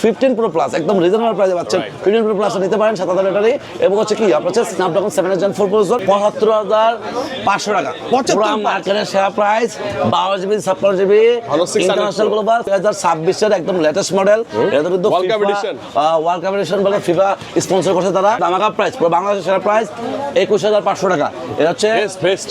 15 Pro Plus একদম reasonable প্রাইসে পাচ্ছেন। 15 Pro Plus নিতে পারেন 7000 ব্যাটারি এবং হচ্ছে কি আপনার হচ্ছে স্ন্যাপড্রাগন 7 Gen 4 প্রসেসর 75500 টাকা। পুরো মার্কেটের সেরা price 12GB 56GB international global 2026 এর একদম লেটেস্ট মডেল। এটা কিন্তু ওয়ার্ল্ড কাপ এডিশন বলে ফিফা স্পন্সর করছে তারা। ধামাকা প্রাইস পুরো বাংলাদেশের সেরা প্রাইস 21500 টাকা। এটা হচ্ছে বেস্ট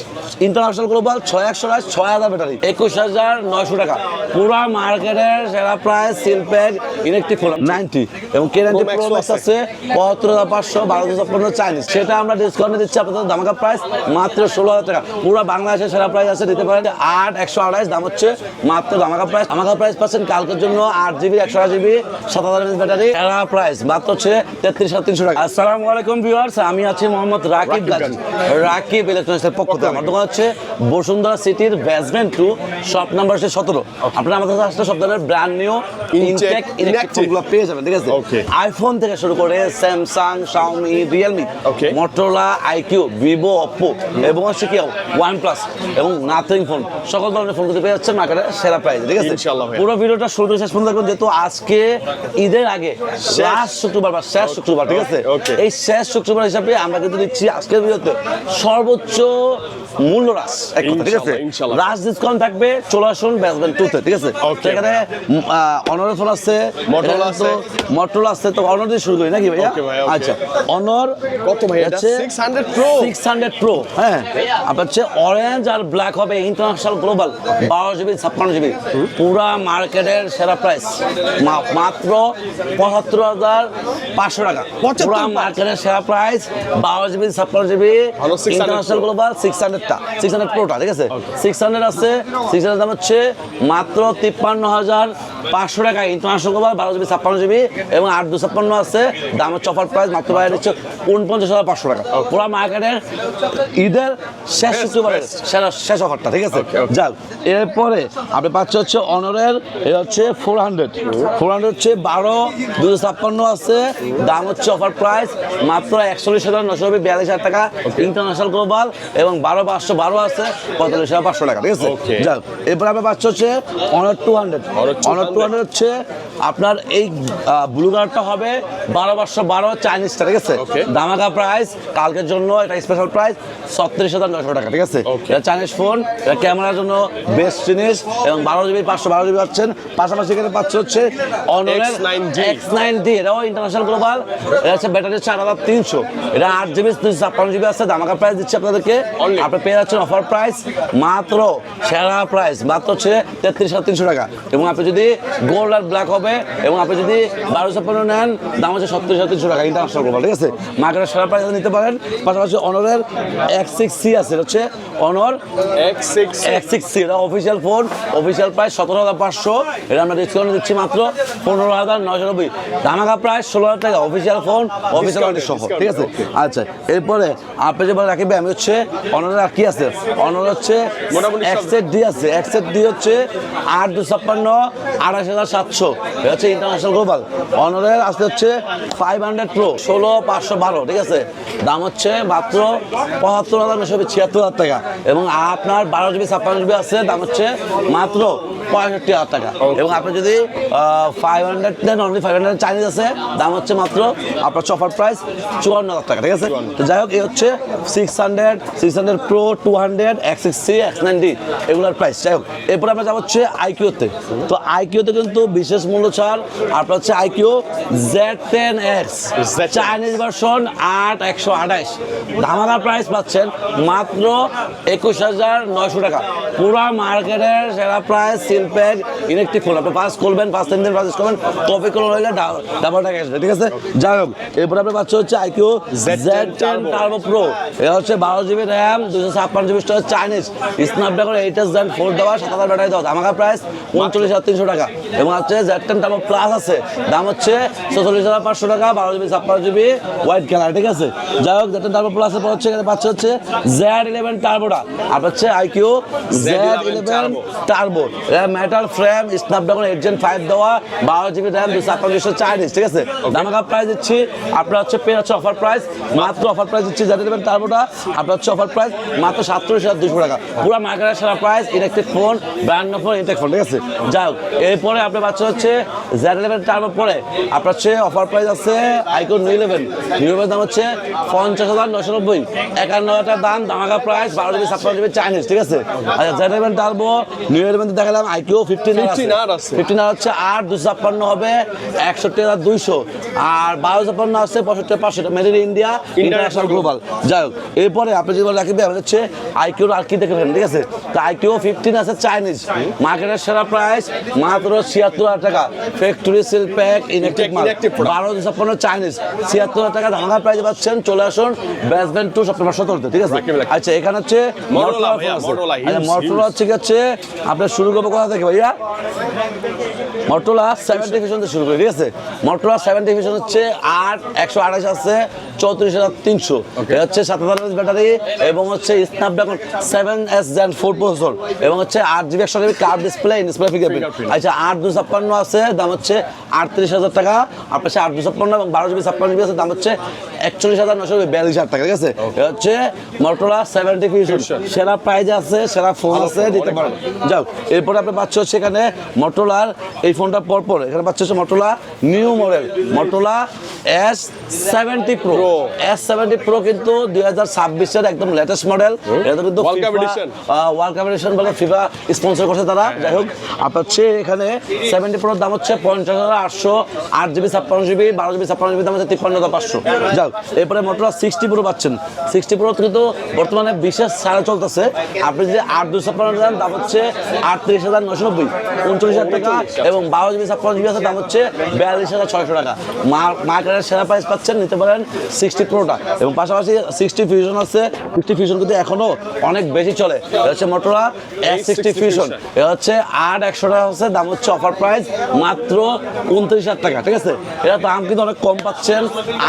ইন্টারন্যাশনাল গ্লোবাল 6128 6000 ব্যাটারি 21900 টাকা। পুরো মার্কেটের সেরা প্রাইস সিলপ্যাক ইলেকট্রিক 90 এবং K90 Pro Max আছে 75500 1256 চাইনিজ। সেটা আমরা ডিসকাউন্টে দিচ্ছি আপনাদের ধামাকা প্রাইস মাত্র 16000 টাকা। পুরো বাংলাদেশের সেরা প্রাইস আছে দিতে পারেন 8128 দাম হচ্ছে মাত্র ধামাকা প্রাইস। ধামাকা প্রাইস পাচ্ছেন কালকের জন্য 8GB 128GB 7000 mAh ব্যাটারি। সেরা প্রাইস মাত্র হচ্ছে 33300 টাকা। আসসালামু আলাইকুম ভিউয়ার্স, আমি আছি মোহাম্মদ রাকিব গাজী, রাকিব ইলেকট্রনিক্সের পক্ষ থেকে। আমার দোকান হচ্ছে বসুন্ধরা সিটির বেসমেন্ট 2 শপ নাম্বার 17। আপনারা আমাদের কাছে আসলে সব ধরনের ব্র্যান্ড নিউ ইনটেক ইলেকট্রিক ফোনগুলো পেয়ে যাবেন, ঠিক আছে? আইফোন থেকে শুরু করে Samsung, Xiaomi, Realme, Motorola, iQOO, Vivo, Oppo এবং হচ্ছে কি OnePlus এবং নাথিং ফোন, সকল ধরনের ফোন পেয়ে যাচ্ছেন মার্কেটে সেরা প্রাইসে, ঠিক আছে? পুরো ভিডিওটা শুরু থেকে শেষ পর্যন্ত দেখুন, যেহেতু আজকে ঈদের আগে লাস্ট শুক্রবার বা শেষ শুক্রবার, ঠিক আছে? এই শেষ শুক্রবার হিসাবে আমরা কিন্তু দিচ্ছি আজকের ভিডিওতে সর্বোচ্চ মূল্য হ্রাস, ঠিক আছে? রাশ ডিসকাউন্ট থাকবে, চলে আসুন বেসমেন্ট 2 তে, ঠিক আছে? সেখানে অনরের ফোন আছে, মোটরোলা আছে। তো অনর দিয়ে শুরু করি নাকি ভাইয়া? আচ্ছা, অনর কত ভাই? এটা 600 Pro, হ্যাঁ। আপনার হচ্ছে অরেঞ্জ আর ব্ল্যাক হবে ইন্টারন্যাশনাল গ্লোবাল 12GB 56GB। পুরা মার্কেটের সেরা প্রাইস মাত্র 75500 টাকা। পুরা মার্কেটের সেরা price 12GB 56GB international global 600 Proটা, ঠিক আছে? 600 আছে, 600 দাম হচ্ছে মাত্র 53500 টাকা ইন্টারন্যাশনাল গ্লোবাল 12GB 56GB এবং 8256 আছে, দাম হচ্ছে অফার প্রাইস মাত্র বাইরে হচ্ছে 49500 টাকা। পুরো মার্কেটের ঈদের শেষ শুক্রবারের শেষ অফারটা, ঠিক আছে? যাক, এরপরে আপনি পাচ্ছে হচ্ছে অনরের, এটা হচ্ছে 400 হচ্ছে 12256 আছে, দাম হচ্ছে অফার প্রাইস মাত্র 41942 টাকা ইন্টারন্যাশনাল গ্লোবাল এবং 12512 আছে 45500 টাকা, ঠিক আছে? যাক, এরপরে আপনি পাচ্ছে হচ্ছে অনর 200 হচ্ছে আপনার এই ব্লু কালারটা হবে 12512 চাইনিজটা, ঠিক আছে? ধামাকা প্রাইস কালকের জন্য এটা স্পেশাল প্রাইস 36900 টাকা, ঠিক আছে? এটা চাইনিজ ফোন, এটা ক্যামেরার জন্য বেস্ট জিনিস এবং 12GB 512GB পাচ্ছেন। পাশাপাশি এখানে পাচ্ছে হচ্ছে অনরের X9D, এটাও ইন্টারন্যাশনাল গ্লোবাল। এটা হচ্ছে ব্যাটারি হচ্ছে 8300, এটা 8GB 256GB আছে। ধামাকা প্রাইস দিচ্ছে আপনাদেরকে, আপনি পেয়ে যাচ্ছেন অফার প্রাইস মাত্র সেরা প্রাইস মাত্র হচ্ছে 33300 টাকা। এবং আপনি যদি গোল্ড আর ব্ল্যাক হবে এবং আপনি যদি 1256 নেন, দাম হচ্ছে 37300 টাকা ইন্টারন্যাশনাল গ্লোবাল, ঠিক আছে? মার্কেটের সেরা প্রাইস নিতে পারেন। পাশাপাশি অনরের X6C আছে, এটা হচ্ছে অনর X6C, এটা অফিসিয়াল ফোন, অফিসিয়াল প্রাইস 17500, এটা আমরা ডিসকাউন্ট দিচ্ছি মাত্র 15990। ধামাকা প্রাইস 16000 টাকা অফিসিয়াল ফোন, অফিসিয়াল ওয়ারেন্টি সহ, ঠিক আছে? আচ্ছা, এরপরে আপনি যে বলে রাখবে, আমি হচ্ছে অনরের আর কি আছে, অনর হচ্ছে X8D আছে। X8D হচ্ছে 8256 28700, এটা হচ্ছে ইন্টারন্যাশনাল গ্লোবাল। অনরের আসতে হচ্ছে 500 Pro 16512, ঠিক আছে? দাম হচ্ছে মাত্র 75976 টাকা এবং আপনার 12GB 56GB আছে, দাম হচ্ছে মাত্র 65000 টাকা। এবং আপনি যদি 500 নেন, অনলি 500 চাইনিজ আছে, দাম হচ্ছে মাত্র আপনার অফার প্রাইস 54000 টাকা, ঠিক আছে? তো যাই হোক, এই হচ্ছে 600 Pro 200 X6C X9D এগুলোর প্রাইস। যাই হোক, এরপরে আমরা যাবো হচ্ছে আইকিউতে। তো আইকিউতে কিন্তু বিশেষ মূল্য ছাড়। আপনার হচ্ছে আইকিউ Z10X চাইনিজ ভার্সন 8128, ধামাকা প্রাইস পাচ্ছেন মাত্র 21900 টাকা। পুরা মার্কেটের সেরা প্রাইস সিলপ্যাক ইলেকট্রিক ফোন। আপনি পাস করবেন, 5-3 দিন পাস করবেন, কপি করে হইলে ডাবল টাকা আসবে, ঠিক আছে? যাই হোক, এরপরে আপনি পাচ্ছেন হচ্ছে আইকিউ Z10 Turbo Pro, এটা হচ্ছে 12GB RAM 256GB storage Chinese, Snapdragon 8s Gen 4 দেওয়া, 7000 ব্যাটারি দেওয়া, ধামাকা প্রাইস 39300 টাকা। এবং হচ্ছে Z10 Turbo Plus আছে, দাম হচ্ছে 44500 টাকা, 12GB 56GB হোয়াইট কালার, ঠিক আছে? যাই হোক, Z10 Turbo Plus এর পর হচ্ছে এখানে পাচ্ছে হচ্ছে Z11 Turbo প্রোটা আপনার হচ্ছে iQOO Z11 turbo metal frame Snapdragon 8 Gen 5 দেওয়া 12GB RAM 256 ঠিক আছে দামাকা প্রাইস দিচ্ছি আপনার হচ্ছে পেয়ে হচ্ছে অফার প্রাইস মাত্র অফার প্রাইস দিচ্ছি Z11 টার্বোটা আপনার হচ্ছে অফার প্রাইস মাত্র 37,200 টাকা পুরো মার্কেটের সেরা price electric phone brand phone intact phone ঠিক আছে যাই হোক এরপরে আপনার বাচ্চা হচ্ছে Z11 টার্বো পরে আপনার হচ্ছে অফার প্রাইস আছে আইকিউ নিউ 11 দাম হচ্ছে 50,990 51,000 দাম দামাকা প্রাইস 12GB 56GB চাইনিজ ঠিক আছে আচ্ছা Z11 টার্বো নিউ 11 দেখালাম আইকিউ 15 হচ্ছে 8,256 হবে 61,200 আর 12,256 আছে 65,500 made in India international global যাই হোক এরপরে আপনি যদি রাখবেন আমাদের হচ্ছে আইকিউ আর কি দেখবেন ঠিক আছে তো আইকিউ 15 আছে চাইনিজ মার্কেটের সেরা প্রাইস মাত্র 76,000 টাকা ফ্যাক্টরি সিল প্যাক ইলেকট্রিক মাল 12,256 চাইনিজ 76,000 টাকা ধামাকা প্রাইস পাচ্ছেন চলে আসুন বেসমেন্ট 2 সেপ্টেম্বর 17 ঠিক আছে আচ্ছা এখানে হচ্ছে মটোরোলা হচ্ছে আপনার শুরু করবো কোথা থেকে ভাইয়া মটোরোলা 70 ফিউশন থেকে শুরু করি ঠিক আছে মটোরোলা 70 ফিউশন হচ্ছে 128 আছে 34,300 এটা হচ্ছে 7,000 ব্যাটারি এবং হচ্ছে স্ন্যাপড্রাগন 7S Gen 4 প্রসেসর এবং হচ্ছে 8GB 128GB curve display fingerprint আচ্ছা 8,256 আছে দাম হচ্ছে 38,000 টাকা আপনার 8,256 এবং 12GB 56GB আছে দাম হচ্ছে 41,942,000 টাকা ঠিক আছে এটা হচ্ছে মটোরোলা 70 ফিউশন সেরা প্রাইস আছে সেরা ফোন আছে দিতে পারেন যাও এরপরে আপনি পাচ্ছ হচ্ছে এখানে মটোরোলার এই ফোনটা পরপর এখানে পাচ্ছ হচ্ছে Motorola new model Motorola S70 Pro S70 Pro কিন্তু 2026 এর একদম লেটেস্ট মডেল এটা কিন্তু ওয়ার্ল্ড কাপ এডিশন বলে ফিফা স্পন্সর করছে তারা যাই হোক আপনার হচ্ছে এখানে 70 Pro দাম হচ্ছে 50,800 8GB 56GB 12GB 56GB দাম হচ্ছে 53,500 যাও এরপরে মটোরোলা 60 Pro পাচ্ছেন 60 Pro কিন্তু বর্তমানে বিশেষ ছাড় চলতেছে আপনি যদি 8,256 দেন দাম হচ্ছে 38,990 39,000 টাকা এবং 12GB 56GB আছে দাম হচ্ছে 42,600 টাকা মার্কেটের সেরা প্রাইস পাচ্ছেন নিতে পারেন 60 Proটা এবং পাশাপাশি 60 ফিউশন আছে 60 ফিউশন কিন্তু এখনো অনেক বেশি চলে এটা হচ্ছে মটোরোলা S60 ফিউশন এটা হচ্ছে 8,100 টাকা আছে দাম হচ্ছে অফার প্রাইস মাত্র 29,000 টাকা ঠিক আছে এটা দাম কিন্তু অনেক কম পাচ্ছেন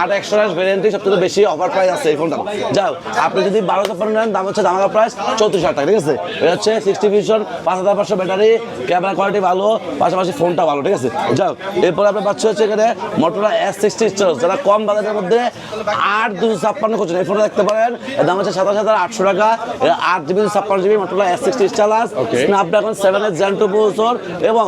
8,100 টাকা ভ্যারিয়েন্টই সবচেয়ে বেশি অফার প্রাইস আছে এই ফোনটা যাও আপনি যদি 12,000 নেন দাম হচ্ছে দামাকা প্রাইস 34,000 টাকা ঠিক আছে এটা হচ্ছে 60 ফিউশন 5,500 ব্যাটারি ক্যামেরা কোয়ালিটি ভালো পাশাপাশি ফোনটা ভালো ঠিক আছে যাও এরপর আপনি পাচ্ছেন হচ্ছে এখানে মটোরোলা S60 যারা কম বাজেটের মধ্যে 8,256 করছেন এই ফোনটা দেখতে পারেন এর দাম হচ্ছে 27,800 টাকা 8GB 56GB মটোরোলা S60 চালাস স্ন্যাপড্রাগন 7S Gen 2 প্রসেসর এবং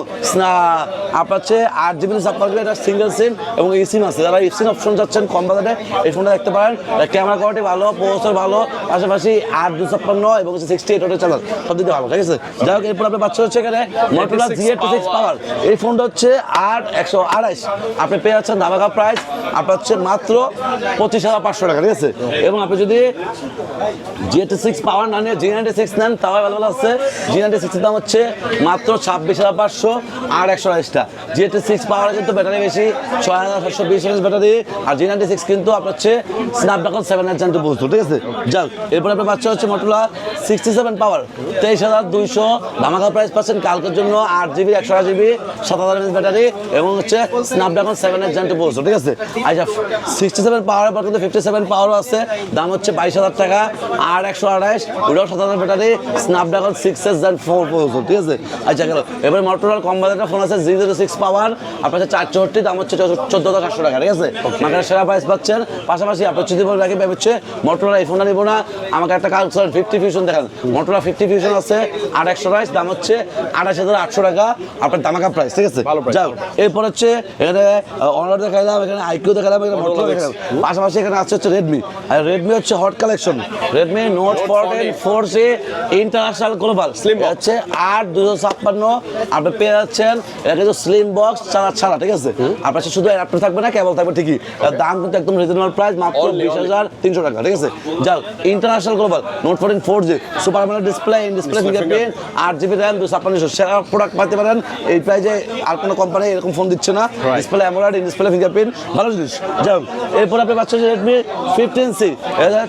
আপনার হচ্ছে 8GB 56GB এটা সিঙ্গেল সিম এবং এই সিম আছে যারা সিম অপশন যাচ্ছেন কম বাজেটে এই ফোনটা দেখতে পারেন ক্যামেরা কোয়ালিটি ভালো প্রসেসর ভালো পাশাপাশি 8,256 এবং 68 ওটা চালাস সব দিতে ভালো ঠিক আছে যাই হোক এরপর আপনি পাচ্ছেন হচ্ছে এখানে মটোরোলা Z86 পাওয়ার এই ফোনটা হচ্ছে 8,128 আপনি পেয়ে যাচ্ছেন ধামাকা প্রাইস আপনার হচ্ছে মাত্র 25,500 টাকা ঠিক আছে এবং আপনি যদি Z86 পাওয়ার না নিয়ে G96 নেন তাও অ্যাভেলেবল আছে G96 এর দাম হচ্ছে মাত্র 26,500 আর 128টা Z86 পাওয়ার কিন্তু ব্যাটারি বেশি 6,720 ব্যাটারি আর G96 কিন্তু আপনার হচ্ছে স্ন্যাপড্রাগন 7S Gen 2 প্রসেসর ঠিক আছে যাও এরপর আপনার বাচ্চা হচ্ছে মটোরোলা 67 পাওয়ার 23,200 ধামাকা প্রাইস পাচ্ছেন কালকের জন্য 8GB 128GB 7,000 ব্যাটারি এবং হচ্ছে স্ন্যাপড্রাগন 7S Gen 2 প্রসেসর ঠিক আছে আচ্ছা 67 পাওয়ারের পর কিন্তু 57 পাওয়ারও আছে দাম হচ্ছে 22,000 টাকা আর 128 ওটাও 7,000 battery Snapdragon 6S Gen 4 processor ঠিক আছে আচ্ছা গেল এবার মটোরোলার কম বাজেটের ফোন আছে Z06 পাওয়ার আপনার 464 দাম হচ্ছে 14,800 টাকা ঠিক আছে মার্কেটের সেরা প্রাইস পাচ্ছেন পাশাপাশি আপনার যদি বলে রাখি হচ্ছে মটোরোলা এই ফোনটা নিব না আমাকে একটা কাজ 50 ফিউশন দেখান মটোরোলা 50 ফিউশন আছে 8,128 দাম হচ্ছে 28,800 টাকা আপনার ধামাকা প্রাইস ঠিক আছে যাও এরপর হচ্ছে এখানে অনার দেখাইলাম এখানে আইকিউ দেখালাম এখানে মটোরোলা দেখালাম পাশাপাশি এখানে আছে হচ্ছে রেডমি আর রেডমি হচ্ছে hot collection Redmi note 14 4C international global slim হচ্ছে 8,256 আপনি পেয়ে যাচ্ছেন এটা কিন্তু স্লিম বক্স ছাড়া ঠিক আছে আপনার শুধু অ্যাডাপ্টার থাকবে না কেবল থাকবে ঠিকই দাম কিন্তু একদম রিজনেবল প্রাইস মাত্র 20,300 টাকা ঠিক আছে যাও international global note 14 4G super AMOLED display fingerprint 8GB RAM 256 সেরা প্রোডাক্ট পাইতে পারেন এই প্রাইজে আর কোনো কোম্পানি এরকম ফোন দিচ্ছে না ডিসপ্লে অ্যামোলেড ডিসপ্লে ফিঙ্গারপ্রিন্ট ভালো জিনিস যাও এরপর আপনি পাচ্ছেন রেডমি 15C,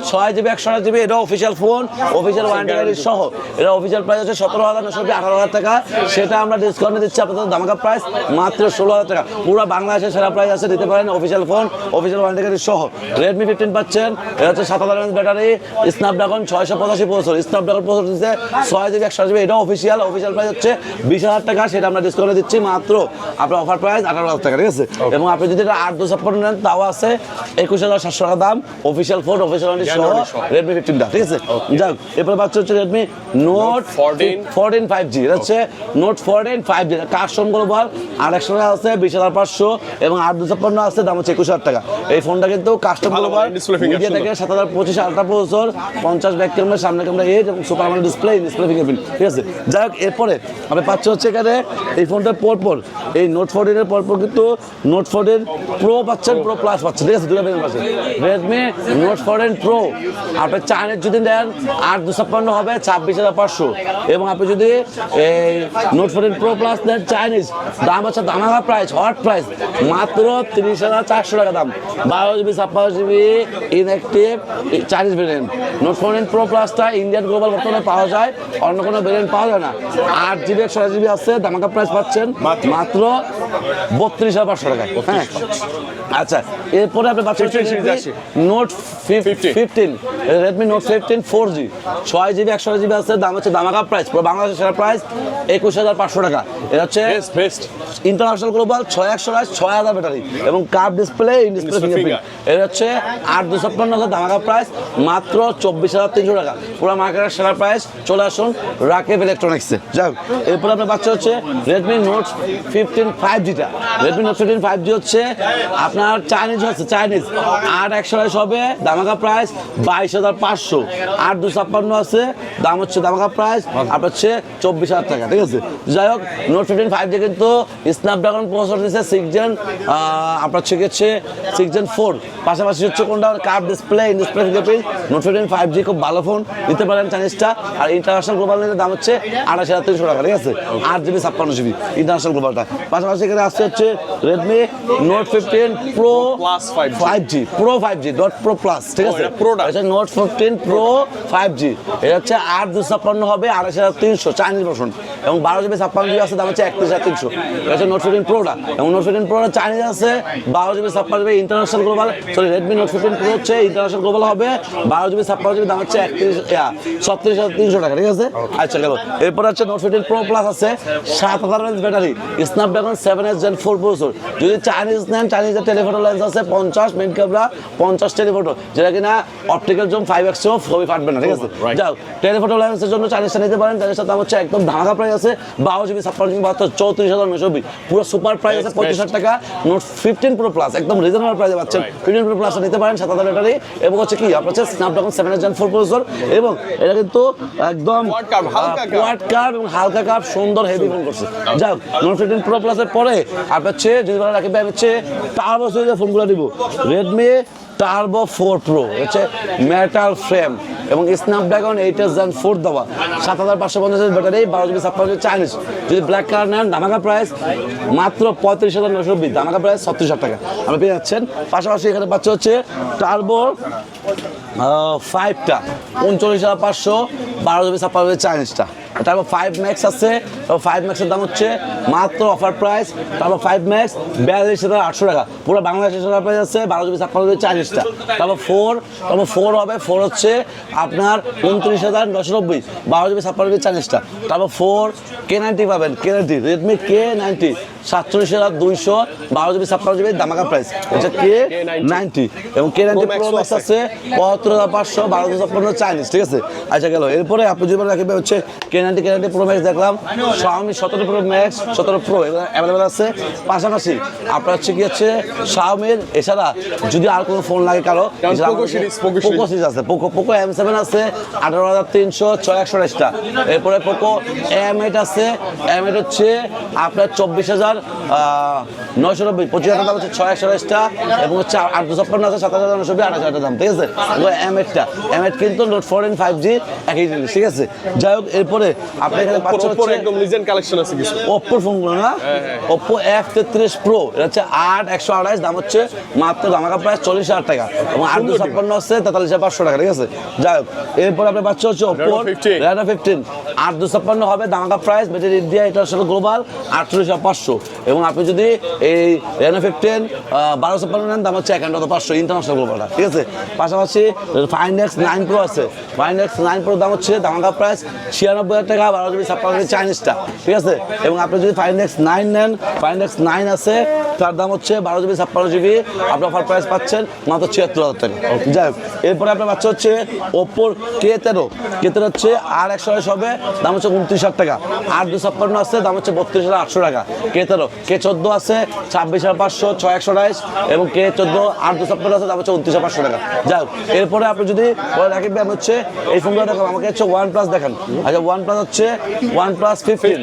6GB 128GB, এটা official phone, official warranty guarantee সহ। এটা অফিসিয়াল প্রাইস হচ্ছে 17,900, 18,000 টাকা। সেটা আমরা ডিসকাউন্টে দিচ্ছি আপনাদের দামাকা প্রাইস মাত্র 16,000 টাকা। পুরো বাংলাদেশের সেরা প্রাইস আছে, দিতে পারেন official phone, official warranty guarantee সহ। রেডমি 15 পাচ্ছেন, এটা হচ্ছে 7000 mAh battery, Snapdragon 685 processor, Snapdragon processor দিচ্ছে 6GB 128GB, এটা অফিসিয়াল প্রাইস হচ্ছে 20,000 টাকা। সেটা আমরা ডিসকাউন্টে দিচ্ছি মাত্র আপনার অফার প্রাইস 18,000 টাকা, ঠিক আছে। এবং আপনি যদি এটা 8/256 নেন তাও আছে 21,700 টাকা দাম, অফিসিয়াল ফোন, অফিসিয়াল ওয়ারেন্টি সহ রেডমি 15টা, ঠিক আছে। যাক, এরপরে পাচ্ছেন হচ্ছে রেডমি নোট 14 5G, এটা হচ্ছে নোট 14 5G, কাস্টম গ্লোবাল 800 টাকা আছে, 20,500, এবং 8/256 আছে, দাম হচ্ছে 21,000 টাকা। এই ফোনটা কিন্তু কাস্টম গ্লোবাল মিডিয়া থেকে 7025 আলট্রা প্রসেসর, 50 ব্যাক ক্যামেরা, সামনে ক্যামেরা এইট, এবং সুপার আমোলেড ডিসপ্লে ফিঙ্গারপ্রিন্ট, ঠিক আছে। যাই হোক, এরপরে আপনি পাচ্ছেন হচ্ছে এখানে এই ফোনটার পরপর এই নোট 14 এর পরপর কিন্তু নোট 14 প্রো পাচ্ছেন, প্রো প্লাস পাচ্ছেন, ঠিক আছে, দুটো ভেরিয়েন্ট পাচ্ছেন। রেডমি নোট 14 প্রো আপনি চায়নার যদি নেন 8/256 হবে 26,500, এবং আপনি যদি এই নোট 14 প্রো প্লাস নেন চাইনিজ, দাম হচ্ছে দামাকা প্রাইস, হট প্রাইস মাত্র 30,400 টাকা দাম, 12GB 56GB inactive Chinese variant. Note 14 pro প্লাসটা ইন্ডিয়ান গ্লোবাল বর্তমানে পাওয়া যায়, অন্য কোনো ভেরিয়েন্ট পাওয়া যায় না। 8GB 128GB আছে, দামাকা প্রাইস পাচ্ছেন মাত্র 32,500 টাকা। হ্যাঁ, আচ্ছা, এরপরে আপনি পাচ্ছেন note 15, Redmi note 15 4G, 6GB 128GB আছে, দাম হচ্ছে দামাকা প্রাইস, পুরো বাংলাদেশের সেরা প্রাইস 21,500 টাকা। এটা হচ্ছে ইন্টারন্যাশনাল গ্লোবাল 6128, 6000 ব্যাটারি, এবং curve display, in display fingerprint. এটা হচ্ছে 8/256 দামাকা প্রাইস মাত্র 24,300 টাকা, পুরো মার্কেটের সেরা প্রাইস। চলে আসুন রাকিব ইলেকট্রনিক্সে। যাই হোক, এরপরে আপনার বাচ্চা হচ্ছে রেডমি নোট 15 5Gটা, রেডমি নোট 15 5G হচ্ছে আপনার চাইনিজ হচ্ছে, চাইনিজ 8/128 হবে, দামাকা প্রাইস 22,500, 8/256 আছে, দাম হচ্ছে দামাকা প্রাইস আপনার হচ্ছে 24,000 টাকা, ঠিক আছে। যাই হোক, নোট 15 5G কিন্তু স্ন্যাপড্রাগন প্রসেসর দিচ্ছে 6 Gen, আপনার হচ্ছে 6 Gen 4, পাশাপাশি হচ্ছে কোনটা curve display, in display fingerprint. Note 15 5G খুব ভালো ফোন, নিতে পারেন চাইনিজটা। আর ইন্টারন্যাশনাল গ্লোবাল নিলে দাম হচ্ছে 28,300 টাকা, ঠিক আছে, 8GB 56GB ইন্টারন্যাশনাল গ্লোবালটা। পাশাপাশি এখানে আসছে হচ্ছে Redmi note 15 pro 5G, pro 5G dot pro plus, ঠিক আছে, এটা নোট 15 প্রো 5G, এটা হচ্ছে 8/256 হবে, 28,300 চাইনিজ ভার্সন, এবং 12GB 56GB আছে, দাম হচ্ছে 31,300। এটা হচ্ছে নোট 15 প্রোটা, এবং নোট 15 প্রোটা চাইনিজ আছে, 12GB 56GB international global, sorry Redmi note 15 pro হচ্ছে ইন্টারন্যাশনাল গ্লোবাল হবে, 12GB 56GB, দাম হচ্ছে 36,300 টাকা, ঠিক আছে। আচ্ছা, গেল। এরপর হচ্ছে নোট 15 প্রো প্লাস আছে, 7000 mAh battery, Snapdragon 7S Gen 4 processor. যদি চাইনিজ নেন, চাইনিজের টেলিফোটো লেন্স আছে 50, মেইন ক্যামেরা 50 টেলিফোটো, যেটা কিনা অপটিক্যাল জুম 5x ও ছবি ফাটবে না, ঠিক আছে। যাও, টেলিফোটো লেন্সের জন্য চাইনিজটা নিতে পারেন, চাইনিজটার দাম হচ্ছে একদম ধামাকা প্রাইস আছে, 12GB 56GB 34,920, পুরো সুপার প্রাইস আছে 35,000 টাকা। নোট 15 প্রো প্লাস একদম রিজনেবল প্রাইসে পাচ্ছেন, 15 প্রো প্লাস নিতে পারেন, 7000 ব্যাটারি, এবং হচ্ছে কি আপনার হচ্ছে স্ন্যাপড্রাগন 7S Gen 4 প্রসেসর, এবং এটা কিন্তু একদম কোয়াড কার্ভ এবং হালকা কার্ভ, সুন্দর হেভি ফোন করছে। যাও, নোট 15 প্রো প্লাসের পরে আপনার হচ্ছে যদি ভালো রাখি হচ্ছে টার্বো সিরিজের ফোনগুলো দিব, রেডমি টার্বো 4 প্রো হচ্ছে মেটাল ফ্রেম এবং স্ন্যাপড্রাগন 8S Gen 4 দেওয়া, 7550 ব্যাটারি, 12GB 56GB চাইনিজ। যদি ব্ল্যাক কালার নেন, দামাকা প্রাইস মাত্র 35,920, দামাকা প্রাইস 36,000 টাকা আপনি পেয়ে যাচ্ছেন। পাশাপাশি এখানে পাচ্ছে হচ্ছে টার্বো 5টা 39,500, 12GB 56GB চাইনিজটা। তারপর 5 Max আছে, 5 Maxের দাম হচ্ছে মাত্র অফার প্রাইস, তারপর 5 Max 42,800 টাকা, পুরো বাংলাদেশের অফার প্রাইস আছে, 12GB 56GB চাইনিজটা। তারপর 4 হবে, 4 হচ্ছে আপনার 29,990, 12GB 56GB চাইনিজটা। তারপর 4 K90 পাবেন, K90 Redmi K90 47,200, 12GB 56GB দামাকা price, হচ্ছে K90, এবং K90 Pro Max আছে 75,500, 12GB 56GB চাইনিজ, ঠিক আছে। আচ্ছা, গেল। এরপরে আপনি যদি রাখবে হচ্ছে K90 Pro Max দেখলাম, Xiaomi 17 Pro Max 17 Pro available আছে। পাশাপাশি আপনার হচ্ছে কি হচ্ছে Xiaomi এছাড়া যদি আর কোনো ফোন লাগে কারো, পোকো সিরিজ আছে, পোকো M7 আছে 18,300, 6128টা। এরপরে পোকো M8 আছে, M8 হচ্ছে আপনার 24,000 25,990, 25,000 দাম হচ্ছে 6,128টা, এবং হচ্ছে 856 আছে 7,990, 8,000 দাম, ঠিক আছে। এম8টা, এম8 কিন্তু নোট 14 5G একই জিনিস, ঠিক আছে। যাই হোক, এরপরে আপনি এখানে পাচ্ছেন হচ্ছে একদম লিজেন্ড কালেকশন আছে কিছু ওপ্পোর ফোনগুলো না, ওপ্পো F33 Pro, এটা হচ্ছে 8,128, দাম হচ্ছে মাত্র ধামাকা প্রাইস 40,000 টাকা, এবং 856 হচ্ছে 43,500 টাকা, ঠিক আছে। যাই হোক, এরপরে আপনি পাচ্ছেন হচ্ছে ওপ্পো Reno 15, 8,256 হবে ধামাকা প্রাইস, ব্যাটারি ইন্ডিয়া, এটা আসলে গ্লোবাল 48,500, এবং আপনি যদি এই Reno 15 1256 নেন, দাম হচ্ছে 51,500 ইন্টারন্যাশনাল গ্লোবালটা, ঠিক আছে। পাশাপাশি Find X9 Pro আছে, Find X9 Pro দাম হচ্ছে ধামাকা প্রাইস 96,000 টাকা, 12GB 56GB চাইনিজটা, ঠিক আছে। এবং আপনি যদি Find X9 নেন, Find X9 আছে, তার দাম হচ্ছে 12GB 56GB, আপনি অফার প্রাইস পাচ্ছেন মাত্র 76,000 টাকা। যাই হোক, এরপরে আপনার পাচ্ছে হচ্ছে ওপ্পোর K13 হচ্ছে 8,128 হবে, দাম হচ্ছে 29,000 টাকা, 8,256 আছে, দাম হচ্ছে 32,800 টাকা। K13, K14 আছে 26,500, 6,128, এবং K14 8,256 আছে, দাম হচ্ছে 29,500 টাকা। যাই হোক, এরপরে আপনি যদি রাকিব ভাই হচ্ছে এই ফোনগুলো দেখেন, আমাকে হচ্ছে OnePlus দেখেন। আচ্ছা, OnePlus হচ্ছে OnePlus 15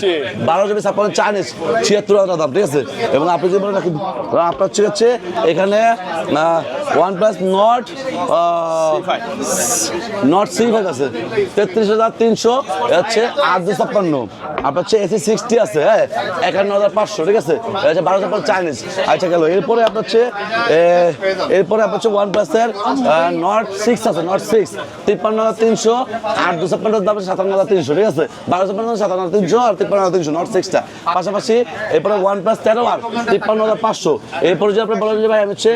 12GB 56 চাইনিজ, 76,000 দাম, ঠিক আছে। এবং আপনি যদি বলেন রাকিব, আপনার হচ্ছে এখানে OnePlus Nord C5 আছে 33,300, হচ্ছে 8,256, আপনার হচ্ছে AC60 আছে, হ্যাঁ 51,500, ঠিক আছে, হচ্ছে 12,000 চাইনিজ। আচ্ছা গেল, এরপরে আপনার হচ্ছে OnePlus এর Nord 6 আছে, Nord 6 53,300, 8,256 দাম হচ্ছে 57,300, ঠিক আছে, 12,000 57,300 আর 53,300 Nord 6টা। পাশাপাশি এরপরে OnePlus 13R 53,500। এরপরে যদি আপনি বলেন যে ভাই আমি হচ্ছে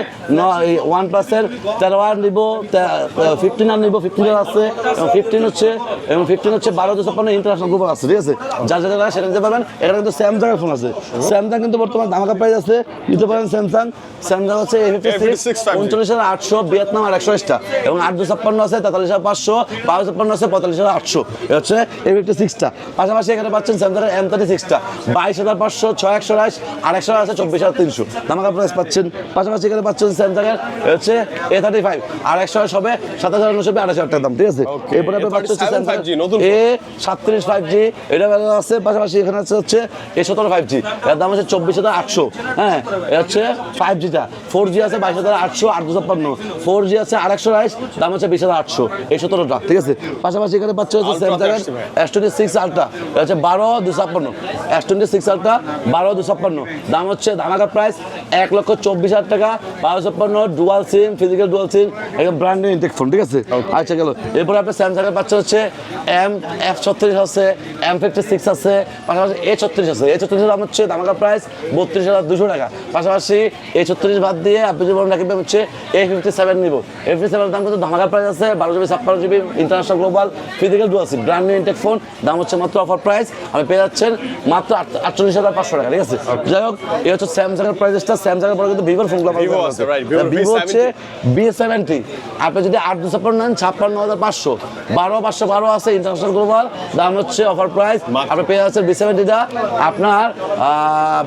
OnePlus এর 13R নিব, 15R নিব, 15R আছে, এবং 15 হচ্ছে 12,256 ইন্টারন্যাশনাল গ্লোবাল আছে, ঠিক আছে। যার যারা সেটা নিতে পারবেন। এখানে কিন্তু স্যামসাং এর ফোন আছে, স্যামসাং কিন্তু বর্তমানে ধামাকা প্রাইস আছে, নিতে পারেন স্যামসাং হচ্ছে A56 39,800, ভিয়েতনাম আর 128টা, এবং 8,256 আছে 43,500, 12,256 আছে 45,800, হচ্ছে A56টা। পাশাপাশি এখানে পাচ্ছেন স্যামসাং এর M36টা 22,500, 6,128 আর 100 আছে 24,300, ধামাকা প্রাইস পাচ্ছেন। পাশাপাশি এখানে পাচ্ছেন স্যামসাং এর হচ্ছে A35 আর 100 হবে 27,990, 28,000 টাকা দাম, ঠিক আছে। এরপরে আপনি পাচ্ছেন স্যামসাং A37 5G, এটা আছে। পাশাপাশি এখানে হচ্ছে A17 5G, এর দাম হচ্ছে 24,800, হ্যাঁ, এটা হচ্ছে 5Gটা। 4G আছে 22,800, 8,256, 4G আছে 8,128, দাম হচ্ছে 20,800, A17টা, ঠিক আছে। পাশাপাশি এখানে পাচ্ছে হচ্ছে স্যামসাং এর S26 Ultra, এটা হচ্ছে 12,256, S26 Ultra 12,256, দাম হচ্ছে ধামাকা প্রাইস 1,24,000 টাকা, 12,256 ডুয়াল সিম, ফিজিক্যাল ডুয়াল সিম, একদম ব্র্যান্ড ইনটেক ফোন, ঠিক আছে। আচ্ছা গেল, এরপরে আপনার স্যামসাং এর পাচ্ছে হচ্ছে F36 আছে, M56 আছে, পাশাপাশি A36 আছে। A36 দাম হচ্ছে ধামাকা প্রাইস 32,200 টাকা। পাশাপাশি A36 বাদ দিয়ে আপনি যদি বলেন রাখবেন হচ্ছে A57 নিব, A57 দাম কিন্তু ধামাকা প্রাইস আছে, 12GB 56GB international global physical dual SIM, brand new intact phone, দাম হচ্ছে মাত্র অফার প্রাইস আপনি পেয়ে যাচ্ছেন মাত্র 48,500 টাকা, ঠিক আছে। যাই হোক, এই হচ্ছে স্যামসাং এর প্রাইসটা। স্যামসাং এর পরে কিন্তু ভিভোর ফোনগুলো ভিভো হচ্ছে B70, আপনি যদি 8,256 নেন 56,500, 12,512 আছে ইন্টারন্যাশনাল গ্লোবাল, দাম হচ্ছে অফার প্রাইস আপনি পেয়ে যাচ্ছেন B70টা আপনার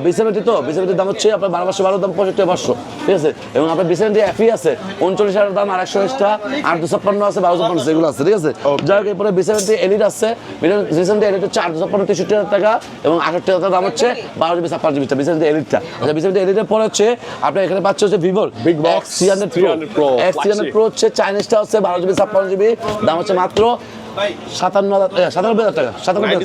B70 তো B70 দাম হচ্ছে আপনার 12,512 দাম 65,500, ঠিক আছে। এবং আপনার B70 FE আছে 39,000 দাম, 820টা, 8,256 আছে, 12,256 এগুলো আছে, ঠিক আছে। যাই হোক, এরপরে B70 এলিট আছে, B70 এলিট হচ্ছে 8,256 63,000 টাকা, এবং 68,000 দাম হচ্ছে 12GB 56GB B70 এলিটটা। আচ্ছা, B70 এলিটের পরে হচ্ছে আপনি এখানে পাচ্ছে হচ্ছে ভিভোর X300 Pro হচ্ছে চাইনিজটা হচ্ছে 12GB 56GB, দাম হচ্ছে মাত্র 97,000 টাকা, 97,000 টাকা,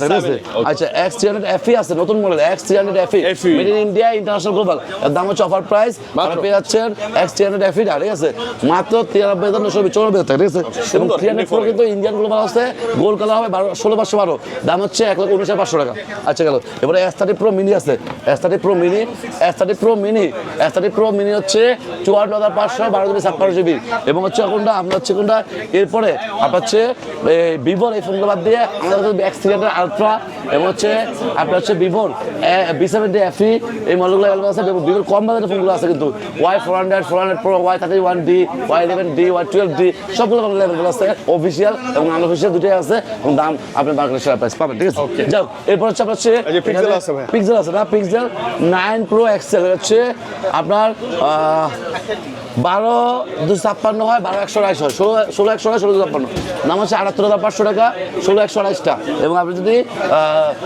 ঠিক আছে। আচ্ছা, X300 FE আছে, নতুন model X300 FE, made in India international global, এর দাম হচ্ছে অফার প্রাইস আপনি পেয়ে যাচ্ছেন X300 FE টা, ঠিক আছে, মাত্র 93,994 টাকা, ঠিক আছে। এবং 300 Pro কিন্তু ইন্ডিয়ান গ্লোবাল আছে, গোল্ড কালার হবে 16,512, দাম হচ্ছে 1,19,500 টাকা। আচ্ছা গেল, এবারে S30 Pro মিনি আছে, S30 Pro মিনি হচ্ছে 54,500, 12GB 56GB, এবং হচ্ছে কোনটা আপনার হচ্ছে কোনটা। এরপরে আপনার হচ্ছে ভিভোর এই ফোনগুলো বাদ দিয়ে আমাদের X300 Ultra, এবং হচ্ছে আপনার হচ্ছে ভিভোর B70 FE, এই মডেলগুলো অ্যাভেলেবল আছে। ভিভোর কম বাজারের ফোনগুলো আছে কিন্তু Y400 Pro, Y31D, Y11D, Y12D সবগুলো মডেল অ্যাভেলেবল আছে, অফিসিয়াল এবং আনঅফিসিয়াল দুটোই আছে, এবং দাম আপনি মার্কেটে সেরা প্রাইস পাবেন, ঠিক আছে। যাও, এরপর হচ্ছে আপনার হচ্ছে পিক্সেল আছে না, পিক্সেল 9 Pro XL হচ্ছে আপনার 12,256 হয়, 12,128 হয়, 16,128, 16,256, দাম হচ্ছে 78,500 500 টাকা, 16/128টা। এবং আপনি যদি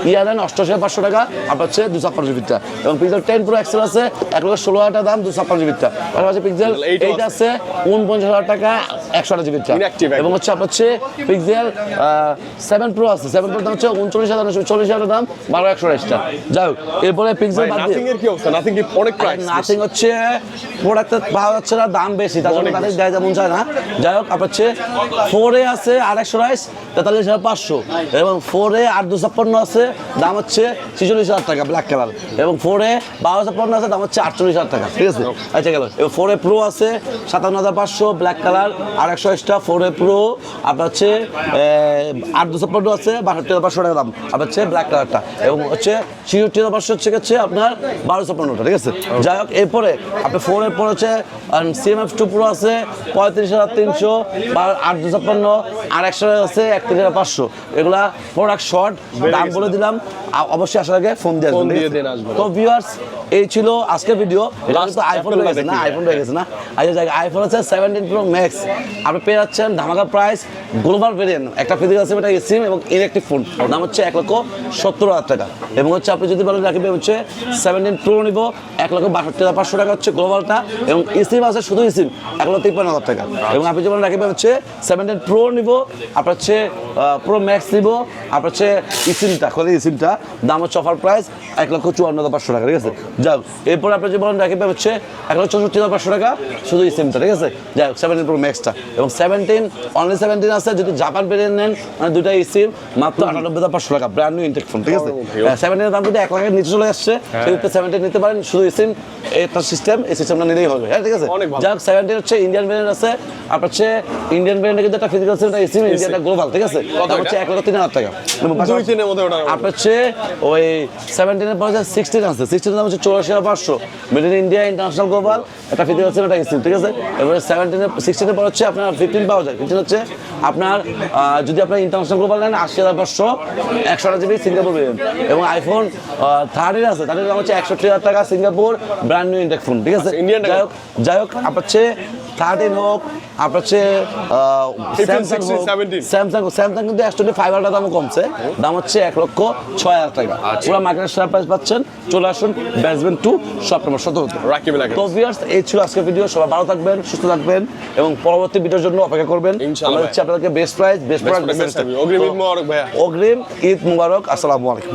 ইয়া নেন 88,500 টাকা, আপনার হচ্ছে 256 জিবিটা। এবং পিক্সেল 10 Pro XL আছে 1,16,000 দাম, 256 জিবিটা। পাশাপাশি পিক্সেল 8 আছে 49,000 টাকা, 128 জিবিটা। এবং হচ্ছে আপনার হচ্ছে পিক্সেল 7 Pro আছে, 7 Pro দাম হচ্ছে 39,000 দাম, 12,128টা। যাই হোক, এরপরে পিক্সেল বাদ দিয়ে নাথিং এর কি অবস্থা? নাথিং কি অনেক প্রাইস? নাথিং হচ্ছে প্রোডাক্টটা ভালো হচ্ছে না, দাম বেশি, তার জন্য তাদের দেয় যেমন চায় না। যাই হোক, আপনার হচ্ছে 4A আছে 828, 43,500। এবং 4A 8,256 আছে, দাম হচ্ছে 46,000 টাকা, ব্ল্যাক কালার। এবং 4A 12,56 আছে, দাম হচ্ছে 48,000 টাকা, ঠিক আছে? আচ্ছা গেল। এবং 4A Pro আছে 57,500, ব্ল্যাক কালার, 828টা। 4A Pro আপনার হচ্ছে 8,256 আছে, 62,500 টাকা দাম, আপনার হচ্ছে ব্ল্যাক কালারটা। এবং হচ্ছে 66,500 হচ্ছে আপনার 12,56টা, ঠিক আছে? যাই হোক, এরপরে আপনি 4A Pro হচ্ছে CMF2 Pro আছে 35,300, 8,256, আর 100 আছে 31,500। এগুলা প্রোডাক্ট শর্ট, দাম বলে দিলাম, অবশ্যই আসার আগে ফোন দিয়ে আসবেন। তো ভিউয়ার্স, এই ছিল আজকের ভিডিও। এটা কিন্তু আইফোন হয়ে গেছে না, আইফোন হয়ে গেছে না। আচ্ছা, আইফোন হচ্ছে 17 Pro Max, আপনি পেয়ে যাচ্ছেন ধামাকা প্রাইস, গ্লোবাল ভেরিয়েন্ট, একটা ফিজিক্যাল সিম, একটা সিম এবং ইলেকট্রিক ফোন, দাম হচ্ছে 1,70,000 টাকা। এবং হচ্ছে আপনি যদি বলেন রাখবেন হচ্ছে 17 Pro নিব 1,62,500 টাকা হচ্ছে গ্লোবালটা। এবং সিম আছে শুধু সিম 1,53,000 টাকা। এবং আপনি যদি বলেন রাখবেন হচ্ছে 17 Pro নিব, আপনার হচ্ছে Pro Max নিব, আপনার হচ্ছে সিমটা খোলে, সিমটা দাম হচ্ছে অফার প্রাইস 1,54,500 টাকা, ঠিক আছে? যাই হোক, এরপর আপনি যদি বলেন রাখবেন হচ্ছে 1,64,500 টাকা শুধু এই সিমটা, ঠিক আছে? যাই হোক, 17 Pro Maxটা। এবং 17 অনলি 17 আছে, যদি জাপান ভেরিয়েন্ট নেন, মানে দুইটা সিম মাত্র 98,500 টাকা, ব্র্যান্ড নিউ ইনটেক ফোন, ঠিক আছে? 17 দাম যদি 1 লাখের নিচে চলে আসছে, সেক্ষেত্রে 17 নিতে পারেন, শুধু সিম, একটা সিস্টেম, এই সিস্টেমটা নিলেই হবে, হ্যাঁ, ঠিক আছে? যাই হোক, 17 হচ্ছে ইন্ডিয়ান ভেরিয়েন্ট আছে, আপনার হচ্ছে ইন্ডিয়ান ভেরিয়েন্টে কিন্তু একটা ফিজিক্যাল সিম, একটা সিম, ইন্ডিয়ানটা গ্লোবাল, ঠিক আছে? দাম হচ্ছে 1,03,000 টাকা। আপনার হচ্ছে ওই 17 এর পরে 16 আছে, 16 দাম হচ্ছে 84,500, made in India, international global, একটা ফিজিক্যাল সিম, একটা সিম, ঠিক আছে? এবারে 16 এর পর হচ্ছে আপনার 15 পাওয়া যায়। 15 হচ্ছে আপনার যদি আপনার ইন্টারন্যাশনাল গ্লোবাল নেন 80,500, 128 জিবি সিঙ্গাপুর ভেরিয়েন্ট। এবং আইফোন 30 আছে, 30 দাম হচ্ছে 61,000 টাকা, Singapore, brand new intact phone, ঠিক আছে? যাই হোক, আপনার হচ্ছে 13 হোক, আপনার হচ্ছে স্যামসাং কিন্তু S25 দামও কমছে, দাম হচ্ছে 1,06,000 টাকা। পুরো মার্কেটের শেয়ার প্রাইস পাচ্ছেন। চলে আসুন বেসমেন্ট 2 শপ নম্বর 17। তো ভিউয়ার্স, এই ছিল আজকের ভিডিও। সবাই ভালো থাকবেন, সুস্থ থাকবেন এবং পরবর্তী ভিডিওর জন্য অপেক্ষা করবেন। আমরা হচ্ছে আপনাদেরকে বেস্ট প্রাইস, বেস্ট প্রোডাক্ট, অগ্রিম ঈদ মুবারক। আসসালামু আলাইকুম।